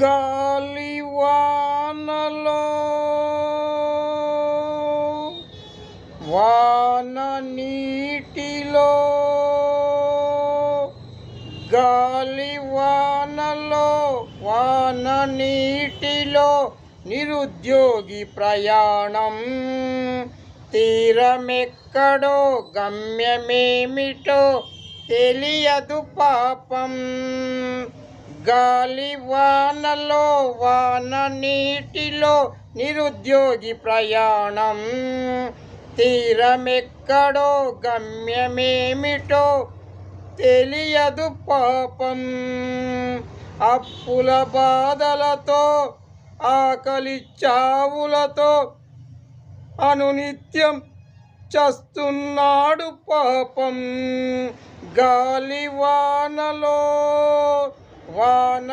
గాలివానలో వాన నీటిలో గాలివానలో వాన నీటిలో నిరుద్యోగి ప్రయాణం తీరమెక్కడో గమ్యమేమిటో తెలియదు పాపం. గాలివానలో వాన నీటిలో నిరుద్యోగి ప్రయాణం తీరమెక్కడో గమ్యమేమిటో తెలియదు పాపం. అప్పుల బాధలతో ఆకలి చావులతో అనునిత్యం చస్తున్నాడు పాపం. గాలివానలో వాన